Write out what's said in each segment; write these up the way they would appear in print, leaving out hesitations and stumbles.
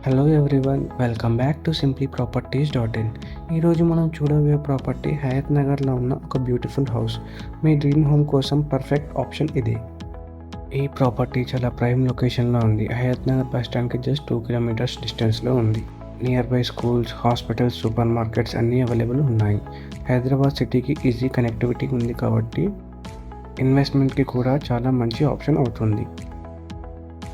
Hello everyone, welcome back to simplyproperties.in. ఈరోజు మనం చూడబోయే ప్రాపర్టీ హయత్ నగర్లో ఉన్న ఒక బ్యూటిఫుల్ హౌస్. మీ డ్రీమ్ హోమ్ కోసం పర్ఫెక్ట్ ఆప్షన్ ఇది. ఈ ప్రాపర్టీ చాలా ప్రైమ్ లొకేషన్లో ఉంది. హయత్ నగర్ బస్ స్టాండ్కి జస్ట్ 2 కిలోమీటర్స్ డిస్టెన్స్లో ఉంది. Near by schools, hospitals, super markets అన్నీ అవైలబుల్ ఉన్నాయి. హైదరాబాద్ సిటీకి ఈజీ కనెక్టివిటీ ఉంది కాబట్టి ఇన్వెస్ట్మెంట్కి కూడా చాలా మంచి ఆప్షన్ అవుతుంది.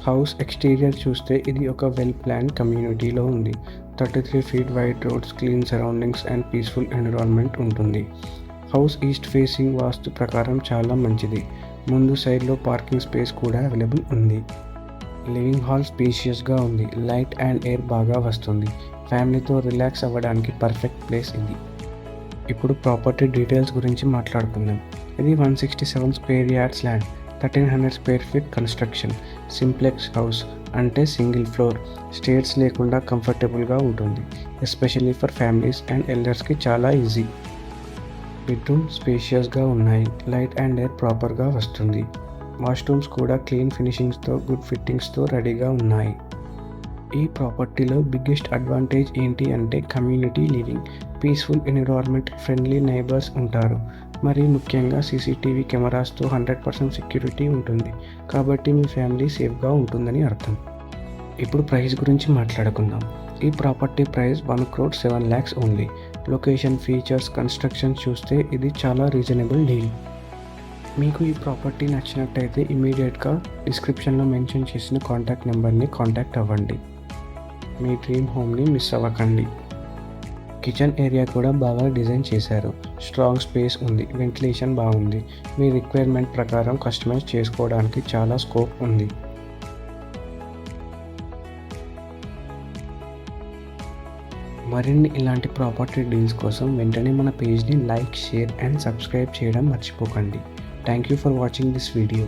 హౌస్ ఎక్స్టీరియర్ చూస్తే ఇది ఒక వెల్ ప్లాన్ కమ్యూనిటీలో ఉంది. 33 feet wide roads, clean surroundings and peaceful environment ఉంటుంది. హౌస్ ఈస్ట్ ఫేసింగ్ వాస్తు ప్రకారం చాలా మంచిది. ముందు సైడ్లో పార్కింగ్ స్పేస్ కూడా అవైలబుల్ ఉంది. లివింగ్ హాల్ స్పేషియస్గా ఉంది. లైట్ అండ్ ఎయిర్ బాగా వస్తుంది. ఫ్యామిలీతో రిలాక్స్ అవ్వడానికి పర్ఫెక్ట్ ప్లేస్ ఇది. ఇప్పుడు ప్రాపర్టీ డీటెయిల్స్ గురించి మాట్లాడుకుందాం. ఇది 167 square yards land, 1300 square feet construction. Simplex house అంటే సింగిల్ ఫ్లోర్, స్టేర్స్ లేకుండా కంఫర్టబుల్గా ఉంటుంది. ఎస్పెషల్లీ ఫర్ ఫ్యామిలీస్ అండ్ ఎల్డర్స్కి చాలా ఈజీ. బెడ్రూమ్ స్పేషియస్గా ఉన్నాయి. లైట్ అండ్ ఎయిర్ ప్రాపర్గా వస్తుంది. వాష్రూమ్స్ కూడా క్లీన్ ఫినిషింగ్స్తో, గుడ్ ఫిట్టింగ్స్తో రెడీగా ఉన్నాయి. ఈ ప్రాపర్టీలో బిగ్గెస్ట్ అడ్వాంటేజ్ ఏంటి అంటే community living, peaceful environment, friendly neighbours ఉంటారు. మరి ముఖ్యంగా సీసీటీవీ కెమెరాస్తో 100% సెక్యూరిటీ ఉంటుంది. కాబట్టి మీ ఫ్యామిలీ సేఫ్గా ఉంటుందని అర్థం. ఇప్పుడు ప్రైస్ గురించి మాట్లాడుకుందాం. ఈ property price 1,07 lakhs only. Location, features, construction చూస్తే ఇది చాలా రీజనబుల్ డీల్. మీకు ఈ ప్రాపర్టీ నచ్చినట్టయితే ఇమీడియట్గా డిస్క్రిప్షన్లో మెన్షన్ చేసిన కాంటాక్ట్ నెంబర్ని కాంటాక్ట్ అవ్వండి. మీ డ్రీమ్ హోమ్ని మిస్ అవ్వకండి. కిచెన్ ఏరియా కూడా బాగా డిజైన్ చేశారు. స్ట్రాంగ్ స్పేస్ ఉంది. వెంటిలేషన్ బాగుంది. మీ రిక్వైర్మెంట్ ప్రకారం కస్టమైజ్ చేసుకోవడానికి చాలా స్కోప్ ఉంది. మరిన్ని ఇలాంటి ప్రాపర్టీ డీల్స్ కోసం వెంటనే మన పేజ్ని లైక్, షేర్ అండ్ సబ్స్క్రైబ్ చేయడం మర్చిపోకండి. Thank you for watching this video.